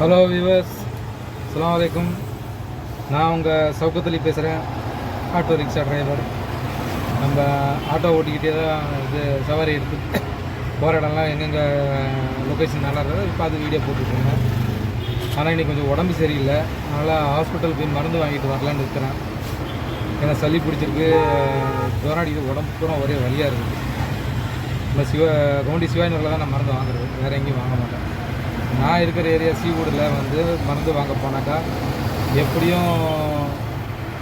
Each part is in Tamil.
ஹலோ வியூவர்ஸ், அஸ்ஸலாமு அலைக்கும். நான் உங்கள் சவுக்கத் அலி பேசுகிறேன், ஆட்டோ ரிக்ஷா டிரைவர். நம்ம ஆட்டோ ஓட்டிக்கிட்டே தான் இது சவாரி எடுத்து போகிற இடம்லாம் எங்கெங்கே லொக்கேஷன் நல்லா இருக்கிறது பார்த்து வீடியோ போட்டுட்ருக்கேன். ஆனால் இன்றைக்கி கொஞ்சம் உடம்பு சரியில்லை, அதனால் ஹாஸ்பிட்டல் போய் மருந்து வாங்கிட்டு வரலான்னு இருக்கிறேன். ஏன்னா சளி பிடிச்சிருக்கு, ஜுரம் அடிக்குது, உடம்பு பூரா ஒரே வலியாக இருக்குது. நம்ம கவுண்டி சிவாயினூரில் தான் நான் மருந்து வாங்குறது, வேறு எங்கேயும் வாங்க மாட்டேன். நான் இருக்கிற ஏரியா சீவூடில் மருந்து வாங்க போனாக்கா எப்படியும்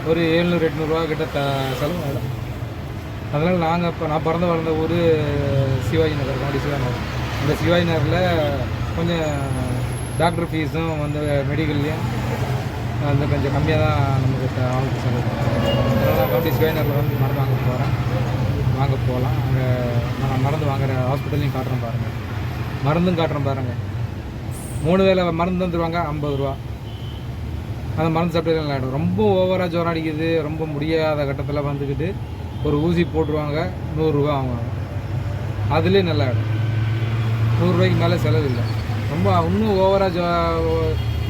ஒரு 700-800 கிட்ட செலவு ஆகிடும். அதனால் நான் பிறந்து வளர்ந்த ஊர் சிவாஜி நகர், கவுண்டி சிவாஜி நகர். இந்த சிவாஜி நகரில் கொஞ்சம் டாக்டர் ஃபீஸும் மெடிக்கல்லையும் கொஞ்சம் கம்மியாக தான் நமக்கு ஆகுது செலவு. அதனால் கவுண்டி சிவாஜி நகரில் மருந்து வாங்க போகலாம். அங்கே நான் மருந்து வாங்குகிற ஹாஸ்பிட்டல்லையும் காட்டுறேன் பாருங்கள், மருந்தும் காட்டுறேன் பாருங்கள். 3 வேளை மருந்து தந்துடுவாங்க, 50 ரூபா. அந்த மருந்து சாப்பிட்டு நல்லா ஆகிடும். ரொம்ப ஓவராக ஜுரம் அடிக்குது, ரொம்ப முடியாத கட்டத்தில் வந்துக்கிட்டு ஒரு ஊசி போட்டுருவாங்க, 100 ரூபா ஆகுவாங்க. அதுலேயே நல்லா ஆகிடும். 100 ரூபாய்க்கு மேலே செலவு இல்லை. ரொம்ப இன்னும் ஓவராக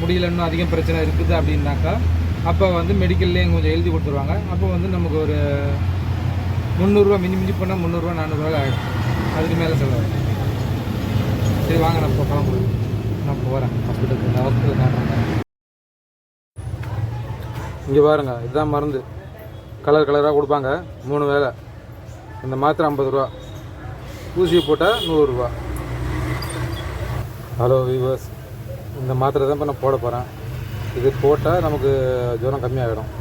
முடியல, இன்னும் அதிகம் பிரச்சனை இருக்குது அப்படின்னாக்கா அப்போ மெடிக்கல்லேயும் கொஞ்சம் எழுதி கொடுத்துருவாங்க. அப்போ நமக்கு ஒரு 300 ரூபா மிஞ்சி போனால் 300 ரூபா 400 ரூபா ஆகிடும். அதுக்கு மேலே செலவு. சரி வாங்க, நான் இப்போ கிளம்புறேன். நான் போகிறேன் ஹாஸ்பிட்டல் காட்டுறேன். இங்கே பாருங்க, இதுதான் மருந்து. கலராக கொடுப்பாங்க, 3 வேளை. இந்த மாத்திரை 50 ரூபா, ஊசி போட்டால் 100 ரூபா. ஹலோ வியூவர்ஸ், இந்த மாத்திரை தான் இப்போ நான் போட போகிறேன். இது போட்டால் நமக்கு ஜுரம் கம்மியாகிடும்.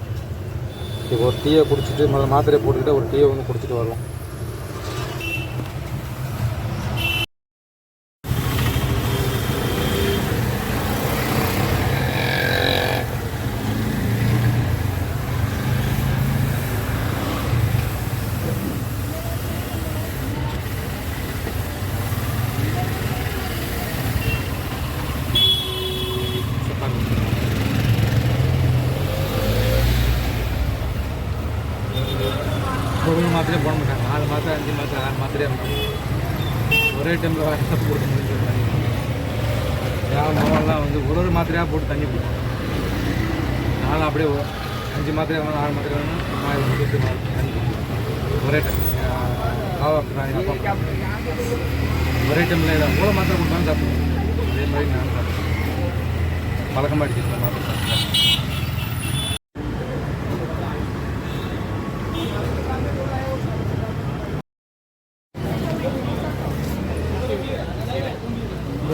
இப்போ ஒரு டீயை குடிச்சிட்டு முதல்ல மாத்திரையை போட்டுக்கிட்டு ஒரு டீயை குடிச்சிட்டு வருவோம். ஒரு மாத்திரையே போட மாட்டாங்க, 4 மாத்திரை 5 மாத்திரை 6 மாத்திரையாக இருக்கும். ஒரே டைமில் போட்டு முடிஞ்சு தண்ணி யார் மோவெல்லாம் ஒரு மாத்திரையாக போட்டு தண்ணி போட்டோம். நானும் அப்படியே 5 மாத்திரை வேணும், 6 மாத்திரை வேணும், தண்ணி போட்டுருவோம் ஒரே டைம். ஒரே டைமில் எவ்வளோ மாத்திரை கொடுத்தாலும் சாப்பிடுவோம். அதே மாதிரி நானும் சாப்பிடுவேன், பழக்கமாகிடுச்சு மாத்திரை சாப்பிட்டேன்.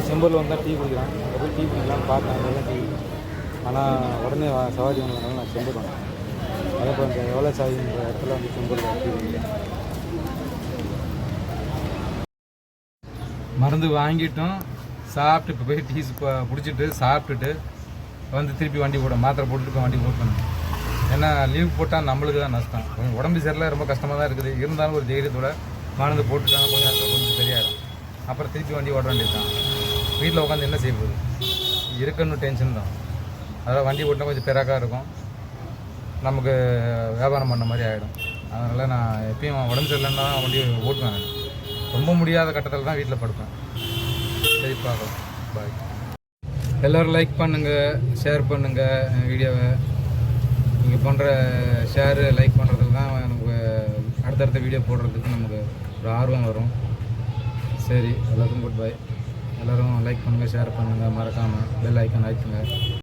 செம்பூரில் வந்தால் டீ குடிக்கிறான், போய் டீ குடிக்கலான்னு பார்த்தேன், அதெல்லாம் டீ. ஆனால் உடனே சவாரி வந்ததுனால நான் செம்பூர் வந்தேன். அதே போல் இந்த எவ்வளோ சாதின்ற இடத்துல செம்பூரில் டீ குடிக்கிறேன். மருந்து வாங்கிட்டோம், சாப்பிட்டு இப்போ போய் டீ பிடிச்சிட்டு சாப்பிட்டுட்டு திருப்பி வண்டி போட்டோம். மாத்திரை போட்டுட்டு வண்டி போட்டோம். ஏன்னா லீவ் போட்டால் நம்மளுக்கு தான் நஷ்டம். கொஞ்சம் உடம்பு சரியில்லை, ரொம்ப கஷ்டமாக தான் இருக்குது. இருந்தாலும் ஒரு தைரியத்தோட மருந்து போட்டுட்டாங்க, கொஞ்சம் நேரத்தில் கொஞ்சம் சரியாயிடும். அப்புறம் திருப்பி வண்டி ஓட்ட வேண்டியது தான். வீட்டில் உட்காந்து என்ன செய்ய போகுது, இருக்குன்னு டென்ஷன் தான். அதனால் வண்டி ஓட்டினா கொஞ்சம் பெராக்காக இருக்கும், நமக்கு வியாபாரம் பண்ண மாதிரி ஆகிடும். அதனால் நான் எப்பயும் உடம்பு சரியில்லைன்னா வண்டி ஓட்டுவேன். ரொம்ப முடியாத கட்டத்தில் தான் வீட்டில் படுப்பேன். சரி பார்க்கலாம், பாய். எல்லோரும் லைக் பண்ணுங்கள், ஷேர் பண்ணுங்கள் வீடியோவை. நீங்கள் பண்ணுற ஷேரு லைக் பண்ணுறதுல தான் நமக்கு அடுத்தடுத்த வீடியோ போடுறதுக்கு நமக்கு ஒரு ஆர்வம் வரும். சரி, எல்லாத்துக்கும் குட் பை. எல்லோரும் லைக் பண்ணுங்கள், ஷேர் பண்ணுங்கள், மறக்காமல் பெல் ஐக்கான் ஆயிடுங்க.